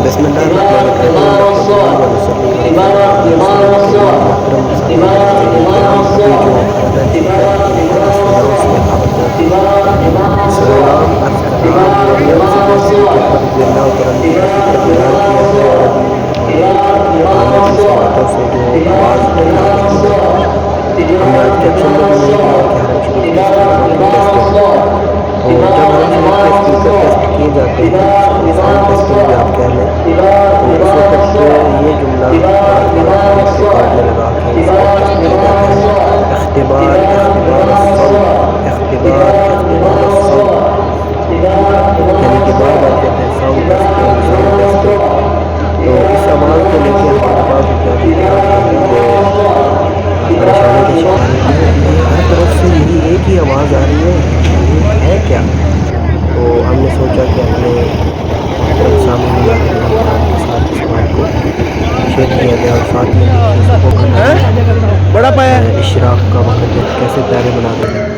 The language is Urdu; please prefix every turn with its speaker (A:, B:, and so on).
A: بسم اللہ الرحمن الرحیم محترم سامعین کرام، ابھی جو کھانا چکا ہے اس میں آپ کو سلام عرض کر رہا ہوں مریم صدیقہ صدیقہ رضی اللہ تعالیٰ عنہ کا شکر گزار کیا ہے، اور ابھی ہمارے کھانے کی سوادوں سے جو آواز آ رہی ہے، ہم نے آج کیپشن میں بھی یہی دیا کہ حرم شریف کے اسپیکروں کی ٹیسٹنگ، تو جب حرم شریف کے اسپیکر ٹیسٹ کیے جاتے ہیں، ساؤنڈ ٹیسٹنگ بھی آپ کہہ لیں، تو اس وقت یہ جملہ بار بار ٹیپ ریکارڈ میں لگا کے اس کو ٹیسٹ کیا جاتا ہے: اختبار اختبار الصوت، اختبار اختبار الصوت، یعنی کہ بار بار کہتے ہیں ساؤنڈ ٹیسٹنگ ساؤنڈ ٹیسٹنگ۔ تو اس آواز کو لے کے ہمارے بعض حجاج کرام جو ہیں وہ پریشانی کا شکار ہوتے ہیں کہ یہ ہر طرف سے یہی ایک ہی آواز آ رہی ہے، یہ ہے کیا؟ تو ہم نے سوچا کہ اپنے محترم سامعین ناظرین کرام کے ساتھ اس بات کو شیئر کیا جائے، اور ساتھ میں ہی صبح کا ٹائم ہے،
B: بڑا پایا
A: اشراق کا وقت ہے، کیسے پیارے مناظر ہیں۔